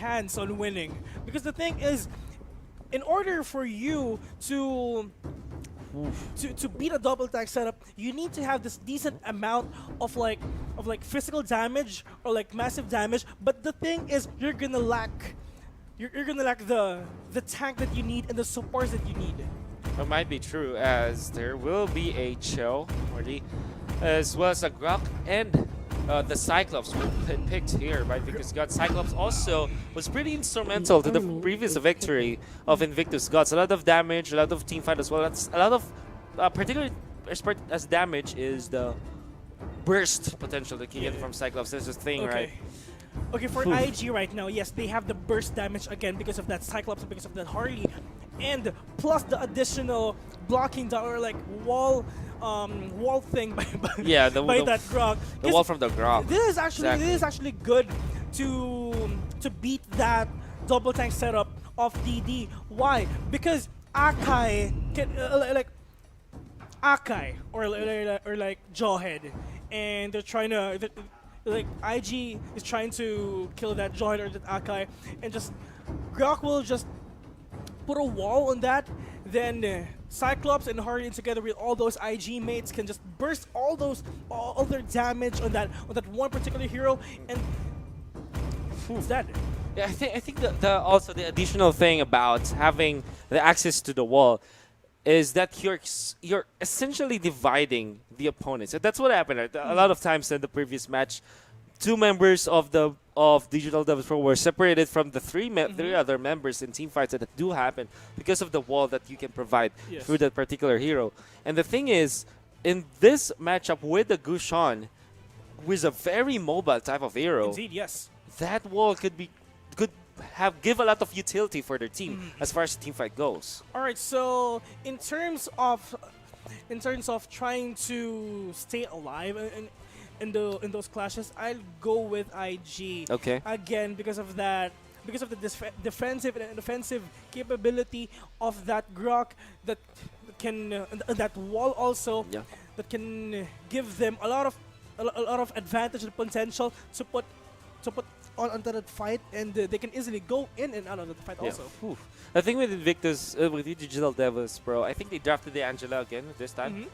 chance on winning. Because the thing is, in order for you to beat a double tag setup, you need to have this decent amount of like physical damage or like massive damage. But the thing is, you're gonna lack the tank that you need and the supports that you need. That might be true, as there will be a chill, as well as a Grok and the Cyclops were picked here by Invictus Godz. Cyclops also was pretty instrumental to the previous victory of Invictus Godz. A lot of damage, a lot of team fight as well. That's a lot of, particularly as damage is the burst potential that you get from Cyclops. That's the thing, right? Okay, for IG right now, yes, they have the burst damage again because of that Cyclops, because of that Harley, and plus the additional blocking that or like wall thing by that Grok. The wall from the Grok. This is actually good to beat that double tank setup of DD. Why? Because Akai can Akai or like Jawhead, and they're trying to. Like IG is trying to kill that Jawhead or that Akai, and just Grok will just put a wall on that. Then Cyclops and Harley together with all those IG mates can just burst all their damage on that one particular hero, and it's that. Yeah, I think also the additional thing about having the access to the wall is that you're essentially dividing the opponents. And that's what happened. A lot of times in the previous match, 2 members of Digital Devils Pro were separated from the 3 other members in team fights that do happen because of the wall that you can provide through that particular hero. And the thing is, in this matchup with the Gushon, who is a very mobile type of hero, Indeed, yes, that wall could give a lot of utility for their team as far as the team fight goes. All right, so in terms of trying to stay alive in those clashes, I'll go with IG. Okay. Again, because of the defensive and offensive capability of that Grok that can that wall also that can give them a lot of advantage and potential to put onto that fight, and they can easily go in and out of the fight also. The thing with Invictus, with the Digital Devils Pro, I think they drafted the Angela again this time,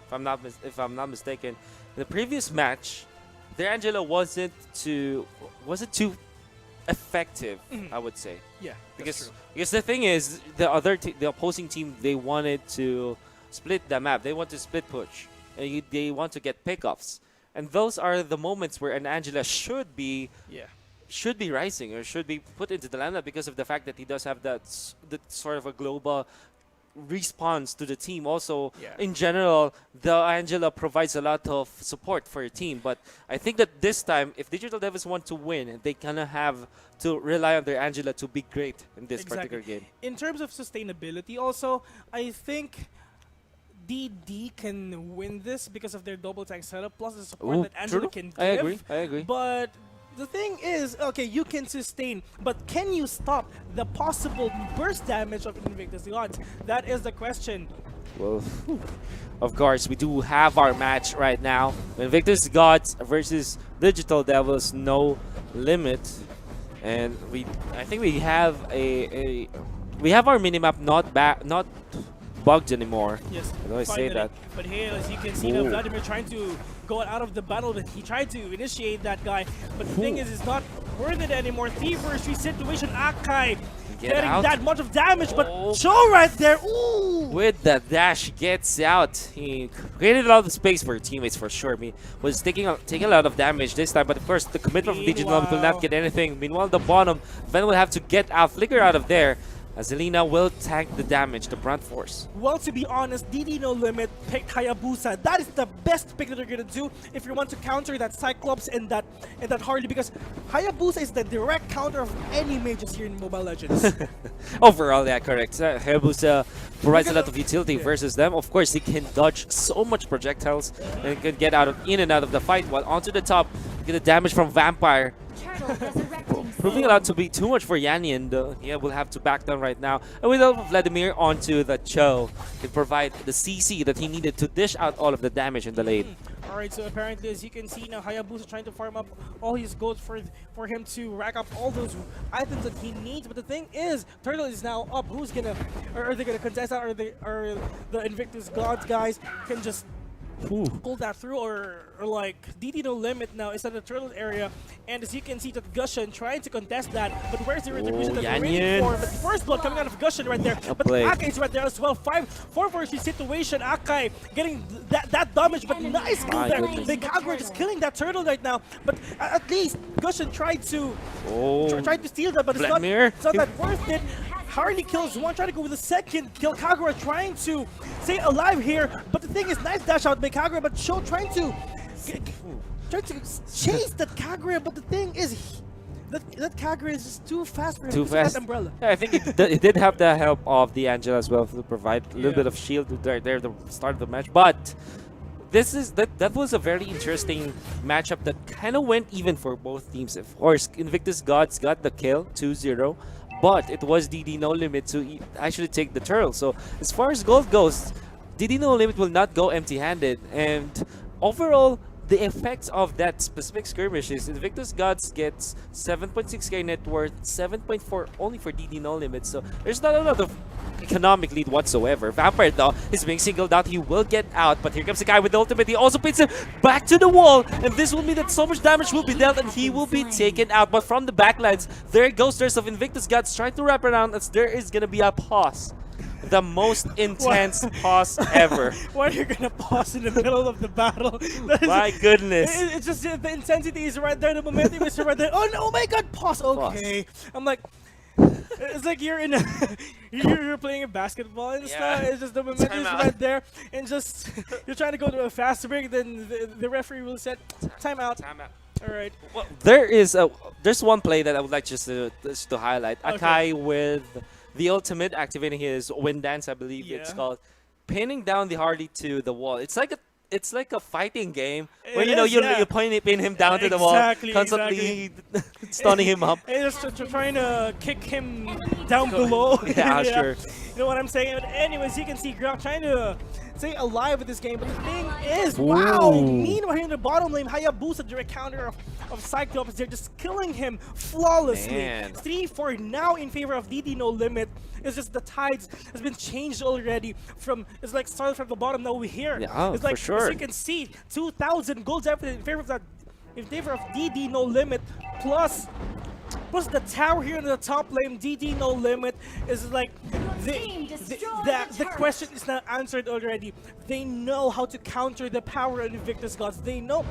if I'm not mistaken. The previous match, the Angela wasn't too effective, I would say. Yeah, because the thing is, the opposing team, they wanted to split the map. They want to split push, and they want to get pickoffs, and those are the moments where an Angela should be rising or should be put into the lineup because of the fact that he does have that sort of a global response to the team. Also, in general, the Angela provides a lot of support for your team. But I think that this time, if Digital Devils want to win, they kind of have to rely on their Angela to be great in this particular game. In terms of sustainability also, I think DD can win this because of their double tank setup, plus the support that Angela can give. I agree. But the thing is, okay, you can sustain, but can you stop the possible burst damage of Invictus Godz? That is the question. Well, of course, we do have our match right now. Invictus Godz versus Digital Devils, no limit. And I think we have we have our minimap not bugged anymore. Yes, I always say that. But here, as you can see, now Vladimir trying to go out of the battle, but he tried to initiate that guy. But the thing is, it's not worth it anymore. 3 versus 3 situation. Akai getting that much of damage, but Show right there. Ooh! With the dash, gets out. He created a lot of space for teammates for sure. I mean, was taking a lot of damage this time, but of course the commitment from Digital will not get anything. Meanwhile, the bottom, Ven will have to get out, flicker out of there, as Zelina will tank the damage, the brunt force. Well, to be honest, DD No Limit picked Hayabusa. That is the best pick that they're gonna do if you want to counter that Cyclops and that Harley, because Hayabusa is the direct counter of any mages here in Mobile Legends. Overall, yeah, correct. Hayabusa provides a lot of utility versus them. Of course, he can dodge so much projectiles and can get in and out of the fight. While onto the top, get the damage from Vampire. proving it out to be too much for Yanni, and yeah, we'll have to back down right now. And without Vladimir onto the Cho, can provide the CC that he needed to dish out all of the damage in the lane. Alright, so apparently, as you can see now, Hayabusa trying to farm up all his golds for him to rack up all those items that he needs. But the thing is, Turtle is now up. Who's gonna, are they gonna contest that? Or the Invictus Godz guys can just pull that through, or like DD no limit now is at the turtle area, and as you can see that Gushan trying to contest that, but where's the retribution that we're waiting for? But first blood coming out of Gushan right there, but Akai is right there as well. 4 versus situation. Akai getting that damage, but nice kill there. The Kagura just killing that turtle right now, but at least Gushan tried to steal that, but it's not that worth it. Harley kills one, trying to go with the second kill. Kagura trying to stay alive here, but the thing is, nice dash out by Kagura, but Sho trying to chase that Kagura, but the thing is, that Kagura is just too fast for him. Too fast. That umbrella. Yeah, I think it did have the help of the Angela as well to provide a little bit of shield there at the start of the match, but that was a very interesting matchup that kind of went even for both teams. Of course, Invictus Godz got the kill, 2-0. But it was DD No Limit to actually take the turtle. So as far as gold goes, DD No Limit will not go empty-handed. And overall, the effects of that specific skirmish is Invictus Godz gets 7.6k net worth, 7.4 only for DD No Limit. So there's not a lot of economic lead whatsoever. Vampire though is being singled out. He will get out, but here comes the guy with the ultimate. He also pins him back to the wall, and this will mean that so much damage will be dealt and he will be taken out. But from the backlines, there goes there's of Invictus Godz trying to wrap around as there is gonna be a pause. The most intense pause ever. Why are you gonna pause in the middle of the battle? My goodness. It's just the intensity is right there, the momentum is right there. Oh no, oh my god, pause. Okay. I'm like, it's like you're in a you're playing a basketball and stuff. It's just the momentum is right there, and just you're trying to go to a fast break, then the referee will set timeout. All right. Well, there's one play that I would like just to highlight. Okay. Akai with the ultimate activating his wind dance, I believe it's called, pinning down the Harley to the wall. It's like a fighting game where you pin him down to the wall, constantly stunning him up. And just trying to kick him down below. Yeah, sure. You know what I'm saying? But anyways, you can see Ground trying to stay alive with this game. But the thing is, wow! Meanwhile, in the bottom lane, Hayabusa, direct counter of Cyclops, they're just killing him flawlessly. 3-4 now in favor of DD No Limit. It's just the tides has been changed already. It's like started from the bottom, now we're here. Yeah, it's like, for sure. as you can see, 2,000 golds in favor of that, in favor of DD No Limit, plus the tower here in the top lane. DD No Limit is like the question is not answered already. They know how to counter the power of Invictus Godz. They know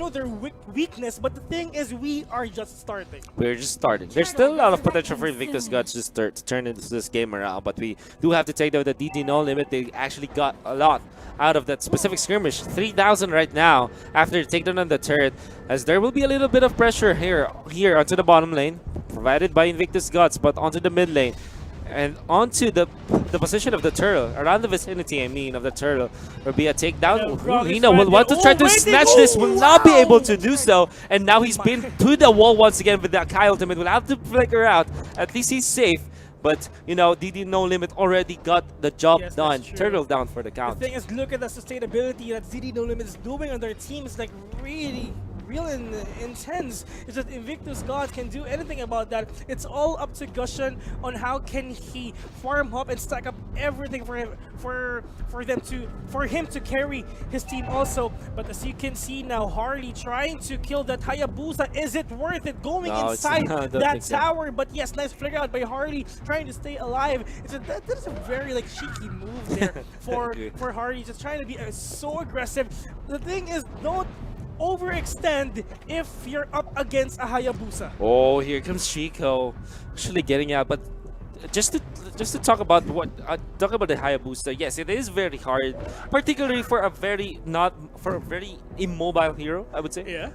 their weakness, but the thing is, we are just starting. We're just starting. There's still a lot of potential for Invictus Godz to turn into this game around, but we do have to take note that DD No Limit, they actually got a lot out of that specific skirmish. 3,000 right now after the takedown on the turret, as there will be a little bit of pressure here onto the bottom lane, provided by Invictus Godz, but onto the mid lane. And onto the position of the turtle, around the vicinity, I mean, of the turtle, will be a takedown. Lina will want to try to snatch this, will not be able to do so. And now he's pinned to the wall once again with that Kai ultimate. Will have to flicker out. At least he's safe. But, you know, DD No Limit already got the job done. Turtle down for the count. The thing is, look at the sustainability that DD No Limit is doing on their team. It's like really real and intense. Is that Invictus Godz can do anything about that. It's all up to Gushan on how can he farm up and stack up everything for him to carry his team also. But as you can see now, Harley trying to kill that Hayabusa. Is it worth it going inside that tower? But yes, nice flicker out by Harley trying to stay alive. That is a very like cheeky move there for Harley, just trying to be so aggressive. The thing is, don't overextend if you're up against a Hayabusa. Oh, here comes Chico, actually getting out. But just to talk about the Hayabusa, yes, it is very hard, particularly for a very immobile hero, I would say. Yeah.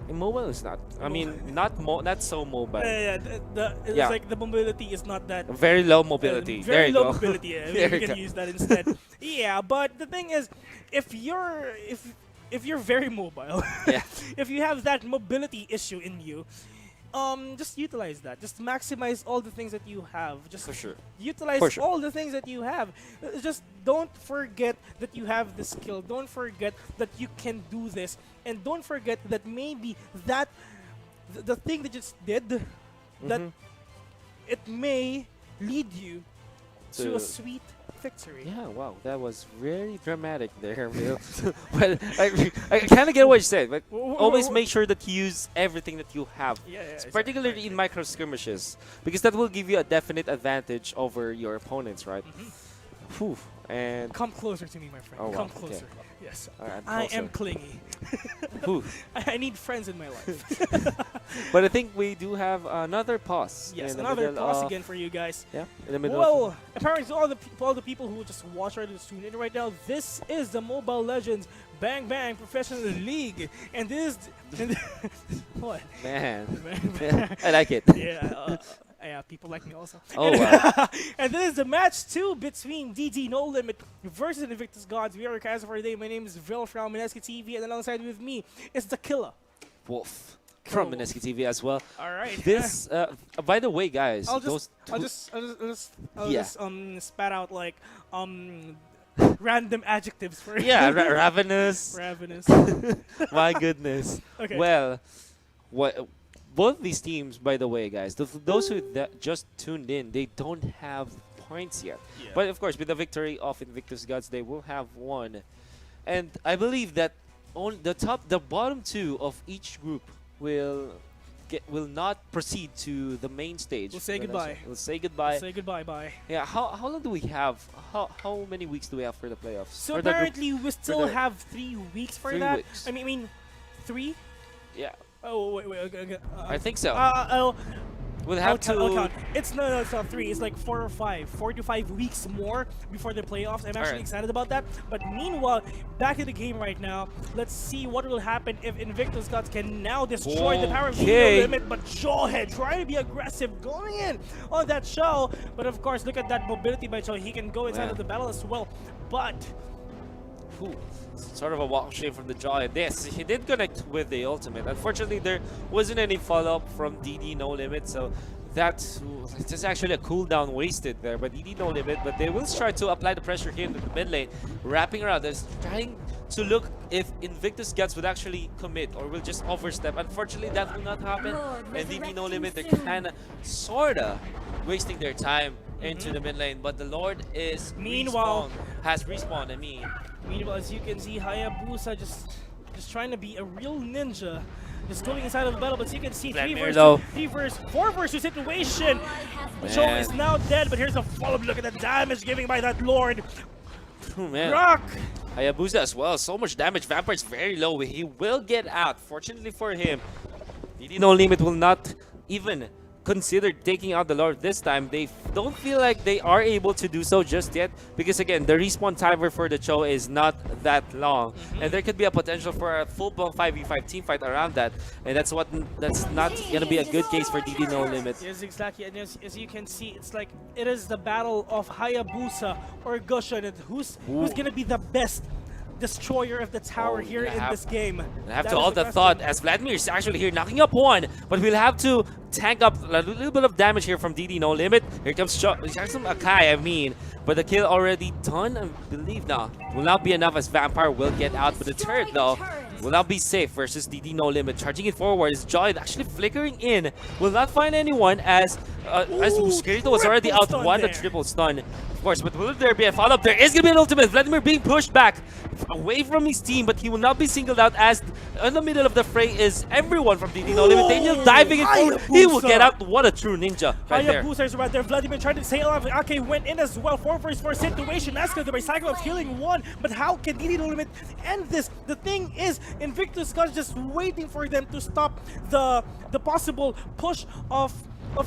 Immobile is not. I mean, not so mobile. It's like the mobility is not that. Very low mobility. Very low mobility. Yeah, we can use that instead. Yeah, but the thing is, if you're very mobile, if you have that mobility issue in you, just utilize that. Just maximize all the things that you have. Just For sure. utilize For sure. all the things that you have. Just don't forget that you have the skill. Don't forget that you can do this, and don't forget that maybe that the thing that you just did, that Mhm. it may lead you to a To- sweet victory. Yeah, wow, that was very dramatic there, Will. But I kind of get what you said, but always make sure that you use everything that you have, Yeah, exactly. particularly in micro skirmishes, because that will give you a definite advantage over your opponents, right? Whew. And Come closer to me, my friend. Oh, wow, Come okay. closer. Yes. Alright, I am closer. clingy. Whew. I need friends in my life. But I think we do have another pause. Yes, in the another middle pause of- again for you guys. Yeah, in the middle. Well, apparently to all the people who just watch or just tune in right now, this is the Mobile Legends Bang Bang Professional League, and this what? Man, Man, I like it. yeah, people like me also. Oh wow. And this is the match 2 between DD No Limit versus Invictus Godz. We are your guys for today. My name is Vil from Mineski TV, and alongside with me is the killer. Wolf from Oh. Mineski TV as well. All right. This, by the way, guys, I'll those Yeah. just spat out like random adjectives for yeah, ravenous. ravenous. My goodness. Okay. Well, what? Both these teams, by the way, guys, those who just tuned in, they don't have points yet. Yeah. But of course, with the victory of Invictus Godz, they will have one. And I believe that on the bottom two of each group will not proceed to the main stage. We'll say goodbye. We'll say goodbye. Say goodbye, bye. Yeah. How long do we have? How many weeks do we have for the playoffs? So For the group- apparently we still the- have 3 weeks for 3 that. weeks. I mean 3. Yeah, Oh wait, okay. I think so. We'll I'll have to. count. It's not 3. It's like 4 or 5, 4 to 5 weeks more before the playoffs. I'm actually Alright. excited about that. But meanwhile, back to the game right now. Let's see what will happen if Invictus Godz can now destroy the power of Okay. the limit. But Jawhead trying to be aggressive, going in on that show. But of course, look at that mobility by Joe. He can go inside Yeah. of the battle as well. But Ooh, sort of a walk of shame from the jaw. This he did connect with the ultimate. Unfortunately, there wasn't any follow-up from DD No Limit, so that's just actually a cooldown wasted there. But DD No Limit, but they will try to apply the pressure here in the mid lane, wrapping around. They're trying to look if Invictus Godz would actually commit or will just overstep. Unfortunately, that will not happen. And DD No Limit, they're kind of, sorta wasting their time into the mid lane. But the Lord is Meanwhile- has respawned. I mean. meanwhile, as you can see, Hayabusa just trying to be a real ninja. Just going inside of the battle, but you can see 3 Vladimir, versus though. 3 versus 4 versus situation. Joe Man. is now dead, but here's a follow-up look at the damage given by that Lord. Oh, man. Rock! Hayabusa as well. So much damage. Vampire's very low. He will get out. Fortunately for him, DD No Limit will not even consider taking out the Lord this time. They don't feel like they are able to do so just yet because, again, the respawn timer for the Cho is not that long. And there could be a potential for a full-blown 5v5 team fight around that. And that's not going to be a good case for DD No Limit. Yes, exactly. And as you can see, it's like it is the battle of Hayabusa or Gushan, and who's gonna be the best destroyer of the tower Oh, here you in have- this game. I have That to is hold the the thought question. as Vladimir is actually here knocking up one, but we'll have to tank up a little bit of damage here from DD No Limit. Here comes some Akai, I mean, but the kill already done, I believe now. Will not be enough as Vampire will get out, but the turret though will not be safe versus DD No Limit. Charging it forward is Joy actually flickering in. Will not find anyone as Skirito was already triple out stun one, the there. triple stun. Of course, but will there be a follow-up? There is going to be an ultimate. Vladimir being pushed back away from his team, but he will not be singled out as in the middle of the fray is everyone from DD No Limit. Daniel diving in forward. He will get out. What a true ninja right there. Hayabusa is right there. Vladimir tried to sail off. Ake went in as well. 4 versus 4 situation. Escalated by Cyclops killing 1. But how can DD No Limit end this? The thing is, Invictus Godz just waiting for them to stop the possible push of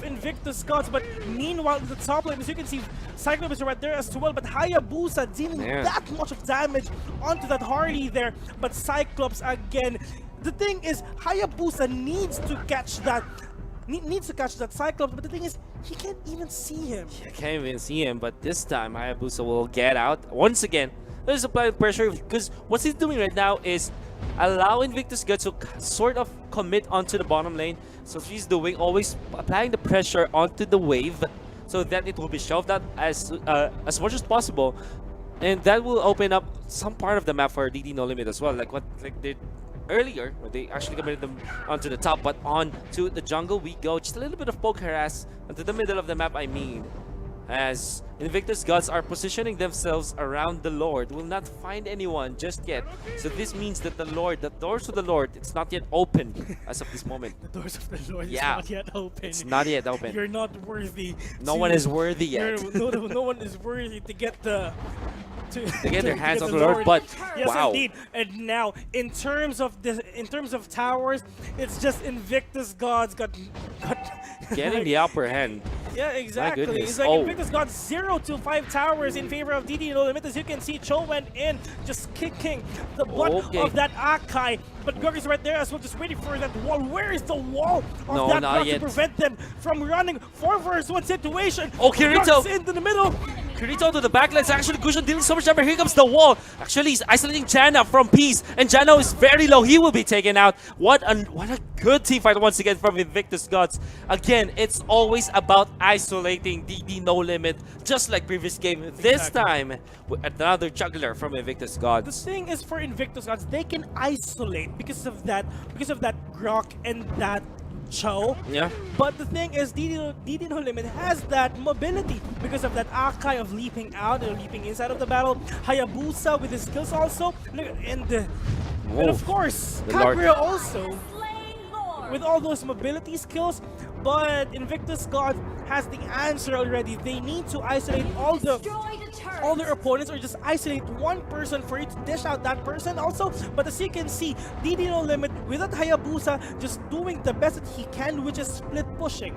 Invictus Godz. But meanwhile, the top lane, as you can see, Cyclops is right there as well. But Hayabusa dealing Man. that much of damage onto that Harley there. But Cyclops again. The thing is, Hayabusa needs to catch that. Needs to catch that Cyclops, but the thing is, he can't even see him. I can't even see him, but this time Hayabusa will get out once again. There's applying pressure because what he's doing right now is allow Invictus Godz to sort of commit onto the bottom lane. So she's doing always applying the pressure onto the wave so that it will be shoved out as much as possible. And that will open up some part of the map for DD No Limit as well, like what they did earlier when they actually committed them onto the top, but on to the jungle we go. Just a little bit of poke harass onto the middle of the map, I mean, as Invictus Godz are positioning themselves around the Lord. Will not find anyone just yet. So this means that the doors to the Lord, it's not yet open as of this moment. The doors of the Lord Yeah. is not yet open. It's not yet open. You're not worthy. No one is worthy yet. No one is worthy to get the to get their hands get on the Lord, but yes, wow. indeed. And now, in terms of towers, it's just Invictus Godz got Getting the upper hand. yeah, exactly. goodness. It's like Oh. Invictus got 0 to 5 towers in favor of DD No Limit. As you can see, Cho went in, just kicking the butt Okay. of that Akai. But Gurk is right there as well, just waiting for that wall. Where is the wall of No, that not block to yet. prevent them from running 4 versus 1 situation? Oh, Kirito! Gurk's into the middle. Kirito to the backlines. Actually, Gusion dealing so much damage. Here comes the wall. Actually, he's isolating Janna from Peace. And Janna is very low. He will be taken out. What a good team fight once again from Invictus Godz. Again, it's always about isolating DD No Limit. Just like previous game. This time, with another juggler from Invictus The Godz. thing is for Invictus Godz, they can isolate because of that Grok and that Cho. Yeah. But the thing is, DD No Limit has that mobility because of that Akai of leaping out or leaping inside of the battle. Hayabusa with his skills also. And of course, The Lord. Kaguya also with all those mobility skills. But Invictus Godz has the answer already. They need to isolate all their opponents, or just isolate one person for you to dish out that person also. But as you can see, DD No Limit without Hayabusa just doing the best that he can, which is split pushing.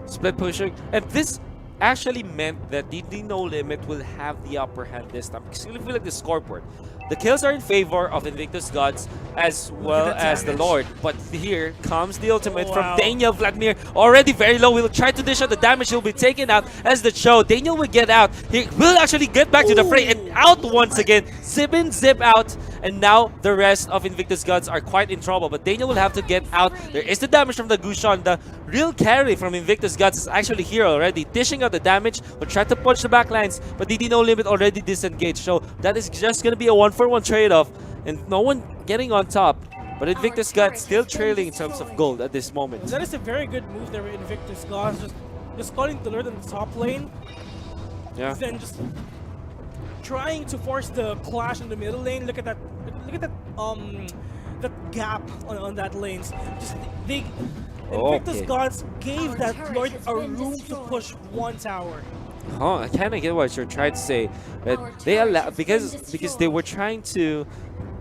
Split pushing. And this actually meant that DD No Limit will have the upper hand this time. Because if you look at the scoreboard, the kills are in favor of Invictus Godz as well the as the damage. Lord. But here comes the ultimate Wow. from Daniel Vladimir. Already very low. Will try to dish out the damage. He'll be taken out as the show. Daniel will get out. He will actually get back to the fray and out once again. Zip in, zip out. And now the rest of Invictus Godz are quite in trouble. But Daniel will have to get out. There is the damage from the Gushon. The real carry from Invictus Godz is actually here already. Dishing out the damage. Will try to punch the backlines. But DD No Limit already disengaged. So that is just going to be a 1-for-1 trade-off. And no one getting on top. But Invictus Godz still trailing in terms of gold at this moment. That is a very good move there with Invictus Godz. Just calling the Lord in the top lane. Yeah. Then just trying to force the clash in the middle lane. Look at that! Look at that gap on that lane. Just Invictus Okay. Godz gave that Lord a room to push one tower. Oh, I kind of get what you're trying to say, but they allow because they were trying to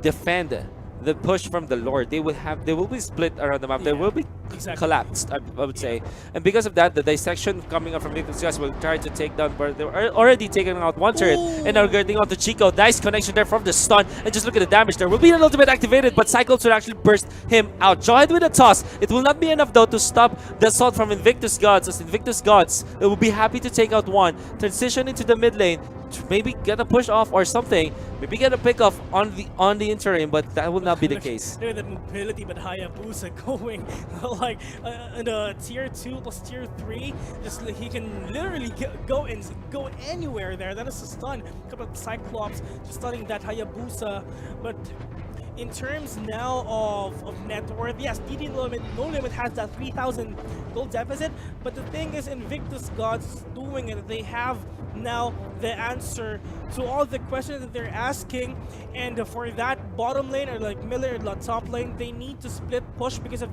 defend the push from the Lord. They will be split around the map. They Yeah, will be exactly. collapsed, I would say. And because of that, the dissection coming up from Invictus Godz will try to take down, but they were already taking out one turret and are getting onto Chico. Nice connection there from the stun. And just look at the damage. There will be an ultimate activated, but Cyclops will actually burst him out. Jawhead with a toss. It will not be enough though to stop the assault from Invictus Godz, as Invictus Godz will be happy to take out one. Transition into the mid lane. Maybe get a push off or something. Maybe get a pick off on the interim, but that will not be the case. Look at that mobility, but Hayabusa going like in a tier 2 plus tier 3. Just he can literally go anywhere there. That is a stun. A couple of Cyclops just stunning that Hayabusa. But in terms now of net worth, yes, DD No Limit has that 3,000 gold deficit. But the thing is, Invictus Godz doing it. They have now the answer to all the questions that they're asking, and for that bottom lane or like Miller or top lane, they need to split push because of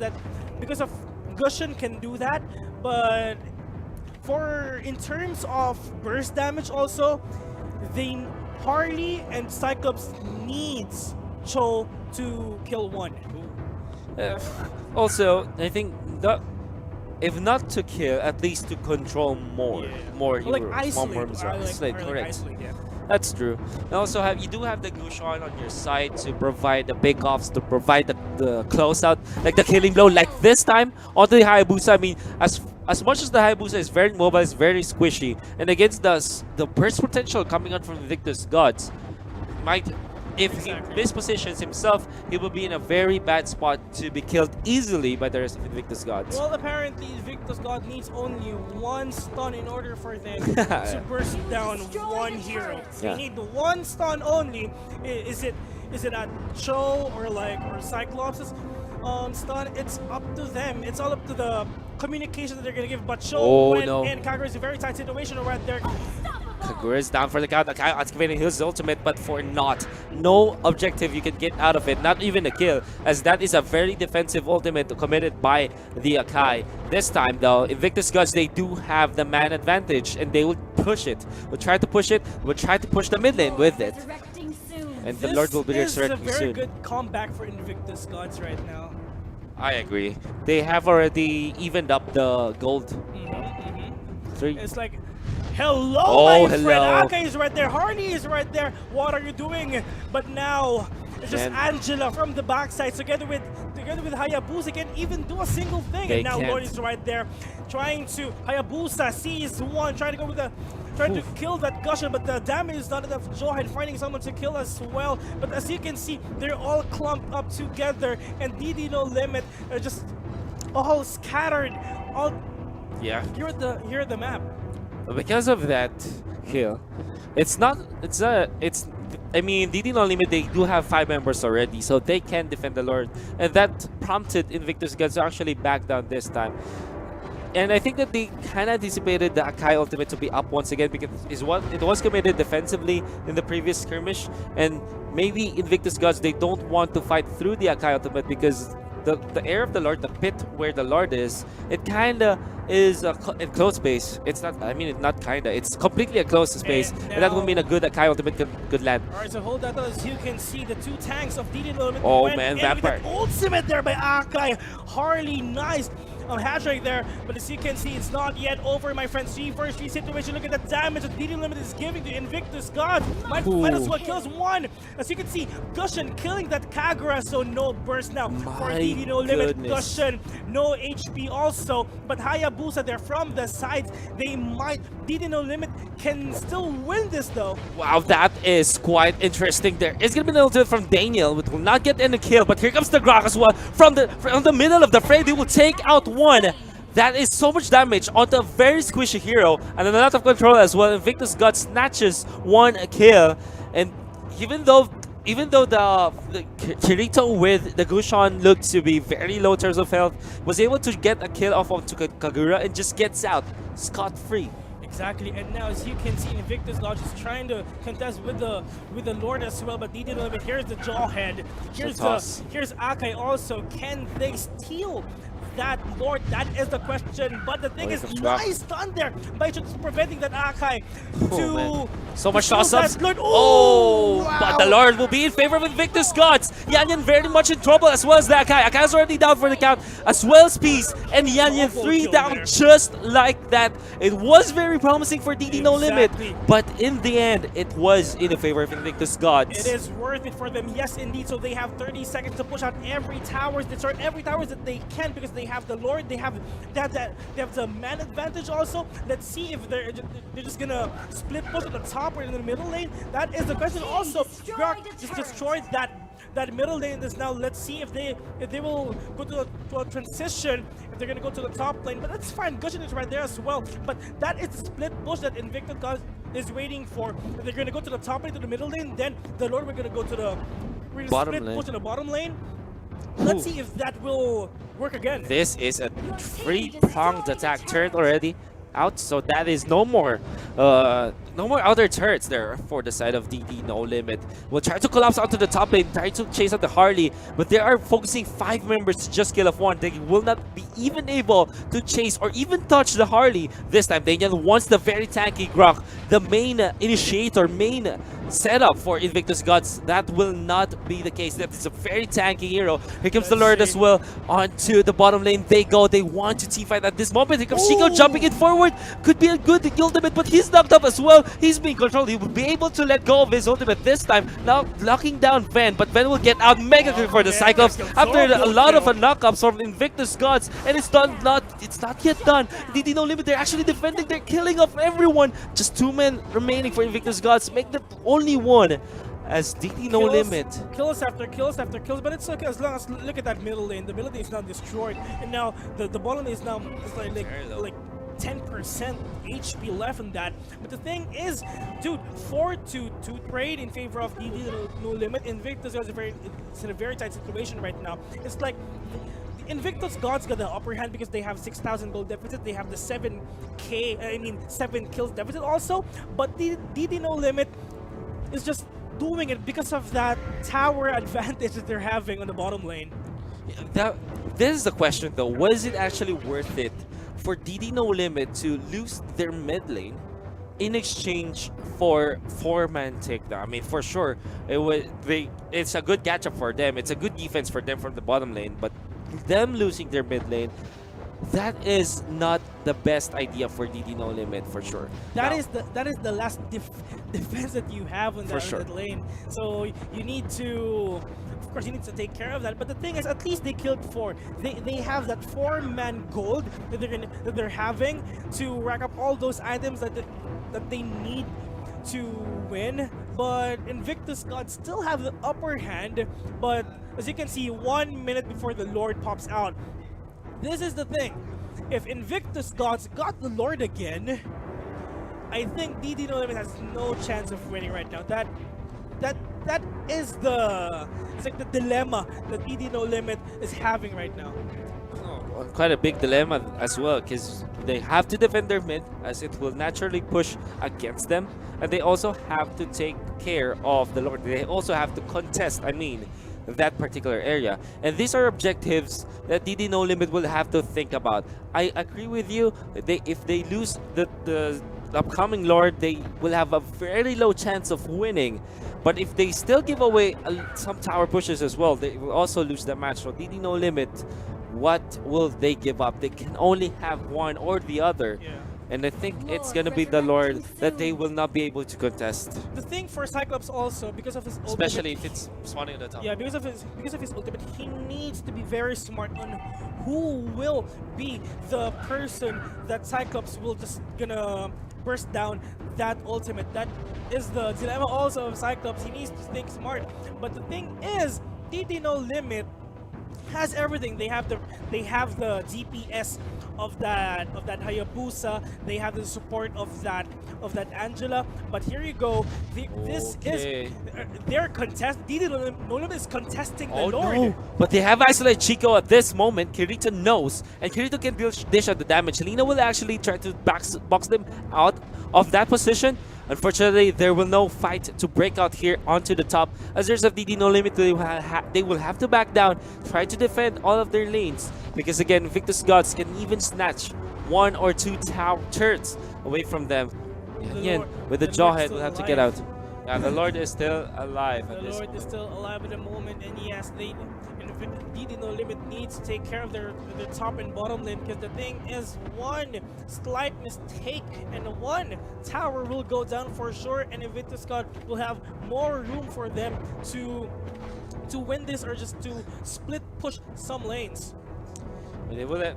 Gusion can do that. But in terms of burst damage also, Harley and Cyclops needs Cho to kill one. Also, I think that if not to kill, at least to control more Like heroes, isolate. more heroes. Isolate, correct. Isolate, yeah. That's true. And also you do have the Gushon on your side to provide the big offs, to provide the closeout, like the killing blow, like this time onto the Hayabusa. I mean, as much as the Hayabusa is very mobile, it's very squishy, and against the burst potential coming out from Invictus Godz, might, if Exactly. he mispositions himself, he will be in a very bad spot to be killed easily by the rest of Invictus Godz. Well, apparently, Invictus God needs only one stun in order for them to burst down one hero. Yeah. They need one stun only. Is it a Cho or Cyclops' stun? It's up to them. It's all up to the communication that they're gonna give. But Cho Oh, went no. in. Kagura is a very tight situation right there. Kagura is down for the count. Akai activating his ultimate, but for naught. No objective you can get out of it, not even a kill, as that is a very defensive ultimate committed by the Akai. This time, though, Invictus Godz, they do have the man advantage, and they will push it. Will try to push it. Will try to push the mid lane with it. And the Lord will be This is a resurrecting very soon. good comeback for Invictus Gods right now. I agree. They have already evened up the gold. Three. It's like, hello, Oh, my hello. friend. Aka is right there. Hardy is right there. What are you doing? But now, it's just And- Angela from the backside together with Hayabusa can even do a single thing. They And now can't. Lord is right there, trying to Hayabusa sees one, trying to go with the. Trying to kill that Gusher, but the damage is not enough. Johan finding someone to kill as well. But as you can see, they're all clumped up together, and DD No Limit are just all scattered. All Yeah. here at the map. Because of that kill, I mean, DD No Limit, they do have 5 members already, so they can defend the Lord. And that prompted Invictus Godz to actually back down this time. And I think that they kind of anticipated the Akai ultimate to be up once again, because it was committed defensively in the previous skirmish. And maybe Invictus Godz, they don't want to fight through the Akai ultimate because the air of the Lord, the pit where the Lord is, it kind of is a closed space. It's not, I mean, it's not kind of, it's completely a closed space. And that would mean a good Akai ultimate could land. Alright, so hold that thought. As you can see, the 2 tanks of DD No Limit Oh, went man, in Vampire. with an ultimate there by Akai. Harley, nice. Hat trick there, but as you can see, it's not yet over, my friends. 3-versus-3 situation. Look at the damage that DD Limit is giving to Invictus Godz. Might as well kills one. As you can see, Gushin killing that Kagura, so no burst now for My DD No Limit. goodness. Gushin, no HP also, but Hayabusa, they're from the sides. They might, DD No Limit can still win this though. Wow, that is quite interesting there. It's gonna be an ultimate from Daniel, which will not get any kill, but here comes the Grok as well. From the middle of the fray, they will take out one. That is so much damage onto a very squishy hero, and then a lot of control as well. Invictus Godz snatches one kill, and even though the Kirito with the Gushon looked to be very low in terms of health, was able to get a kill off onto Kagura and just gets out scot-free. Exactly, and now as you can see, Invictus Godz is trying to contest with the Lord as well, but DD No Limit, here's the Jawhead, here's Akai also. Can they steal that Lord? That is the question. But the thing is, nice stun there by just preventing that Akai to so much steal toss-ups. that Lord. Oh, wow. but the Lord will be in favor of Invictus Godz. Yanyan very much in trouble, as well as the Akai. Akai's already down for the count, as well as Peace, and Yanyan 3 down there. just like that. It was very promising for DD No Limit, Exactly. but in the end, it was in the favor of Invictus Godz. It is worth it for them, yes indeed. So they have 30 seconds to push out every towers, destroy every towers that they can, because they have the Lord, they have the man advantage also. Let's see if they're just gonna split push at the top or in the middle lane. That is the question. Also, Grok just destroyed that middle lane. This now, let's see if they will go to a transition, if they're gonna go to the top lane. But that's fine. Gushin is right there as well. But that is the split push that Invictus Godz is waiting for. If they're gonna go to the top lane, to the middle lane, then the Lord, we're gonna go to the Bottom split lane. push to the bottom lane. Let's see if that will work again. This is a 3-pronged attack turret already out, so that is no more outer turrets there for the side of DD No Limit. Will try to collapse onto the top lane, try to chase out the Harley, but they are focusing 5 members to just kill off one. They will not be even able to chase or even touch the Harley this time. Daniel wants the very tanky Grok, the main initiator, main setup for Invictus Godz. That will not be the case. That is a very tanky hero. Here comes the Lord as well onto the bottom lane. They go. They want to team fight at this moment. Here comes Chico jumping it forward. Could be a good ultimate, but he's knocked up as well. He's being controlled. He will be able to let go of his ultimate this time. Now locking down Ven, but Ven will get out. Mega kill for the Cyclops after a lot of knockups from Invictus Godz, and it's not yet done. DD No Limit, they're actually defending. They're killing off everyone. Just 2 men remaining for Invictus Godz. Make the only one. as DD No kills, Limit. kills after kills after kills, but it's okay as long as look at that middle lane. The middle lane is now destroyed, and now the bottom lane is now it's Very low. like 10% HP left in that. But the thing is, dude, 4-2 trade in favor of DD No Limit. Invictus is it's in a very tight situation right now. It's like Invictus Godz got the upper hand because they have 6,000 gold deficit. They have the 7 kills deficit also. But DD No Limit is just doing it because of that tower advantage that they're having on the bottom lane. This is the question though. Was it actually worth it for DD No Limit to lose their mid lane in exchange for 4-man takedown? I mean, for sure, it's a good catch-up for them. It's a good defense for them from the bottom lane, but them losing their mid lane, that is not the best idea for DD No Limit for sure. That is the last defense that you have on that lane. So you need to, of course, you need to take care of that. But the thing is, at least they killed 4. They have that 4-man gold that they're having to rack up all those items that they need to win. But Invictus Godz still have the upper hand. But as you can see, 1 minute before the Lord pops out. This is the thing. If Invictus Godz got the Lord again, I think DD No Limit has no chance of winning right now. That is it's like the dilemma that DD No Limit is having right now. Quite a big dilemma as well, because they have to defend their mid as it will naturally push against them, and they also have to take care of the Lord. They also have to contest, that particular area, and these are objectives that DD No Limit will have to think about. I agree with you. If they lose the upcoming Lord, they will have a very low chance of winning. But if they still give away some tower pushes as well, they will also lose the match. So DD No Limit, what will they give up? They can only have one or the other. Yeah. And I think it's gonna be the Lord that they will not be able to contest. The thing for Cyclops also, because of his ultimate, Especially if it's spawning at the top. yeah, because of his ultimate, he needs to be very smart on who will be the person that Cyclops will just gonna burst down that ultimate. That is the dilemma also of Cyclops. He needs to think smart. But the thing is, DD No Limit has everything. They have the DPS of that Hayabusa. They have the support of that Angela. But here you go. This is their contest. DD No Limit is contesting the Lord. No. But they have isolated Chico at this moment. Kirito knows, and Kirito can dish out the damage. Lina will actually try to box them out of that position. Unfortunately, there will no fight to break out here onto the top. As there's a DD No Limit, they will have to back down, try to defend all of their lanes. Because again, Invictus Godz can even snatch 1 or 2 turrets away from them. Again, with the Jawhead, we'll have to get out. Yeah, the Lord is still alive. The Lord is still alive at the moment, and yes, DD No Limit needs to take care of their top and bottom lane, because the thing is, one slight mistake and one tower will go down for sure, and Invictus Godz will have more room for them to win this, or just to split push some lanes. They will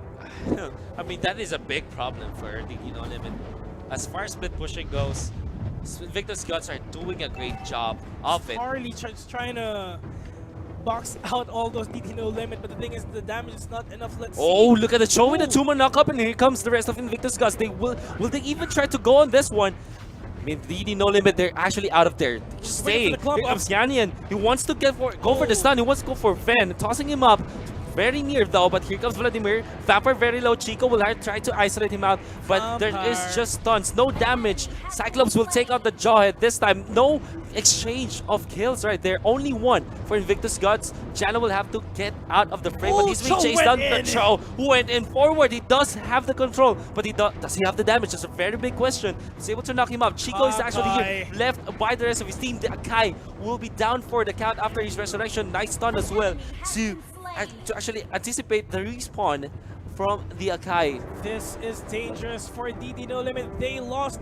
I mean, that is a big problem for DD No Limit. As far as split pushing goes, Invictus Godz are doing a great job of it. Harley trying to box out all those DD No Limit, but the thing is, the damage is not enough. Let's see. Oh, look at the show with the 2-man knock-up, and here comes the rest of Invictus Godz. Will they even try to go on this one? I mean, DD No Limit, they're actually out of there. Just staying. Here comes Yannian. He wants to go for the stun. He wants to go for Ven, tossing him up. Very near though, but here comes Vladimir. Vampire very low. Chico will try to isolate him out, but there is just stuns, no damage. Cyclops will take out the Jawhead this time. No exchange of kills right there. Only one for Invictus Godz. Jana will have to get out of the frame, but he's being chased down. The Cho went in forward. He does have the control, but does he have the damage? That's a very big question. He's able to knock him out. Chico is actually here, left by the rest of his team. The Akai will be down for the count after his resurrection. Nice stun as well to actually anticipate the respawn from the Akai. This is dangerous for DD No Limit. They lost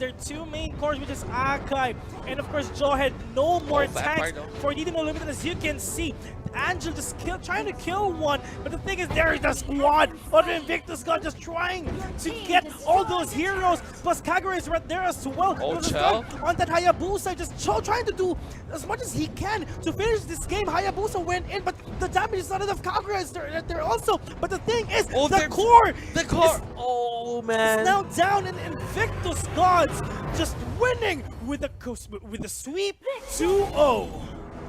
their 2 main cores, which is Akai and of course Jawhead. No more tanks for DD No Limit. As you can see, Angel just trying to kill one. But the thing is, there is the squad of Invictus Godz just trying to get all those heroes. Plus Kagura is right there as well. Oh, There's a Chell. guy on that Hayabusa, just Chell trying to do as much as he can to finish this game. Hayabusa went in, but the damage is not enough. Kagura is there also. But the thing is, Oh, the core The core. is Oh man. now down, and Invictus Godz just winning with the sweep 2-0.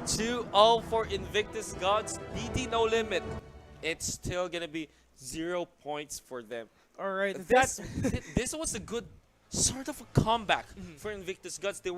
2-0 for Invictus Godz. DT no limit. It's still gonna be 0 points for them. All right, This was a good sort of a comeback for Invictus Godz. They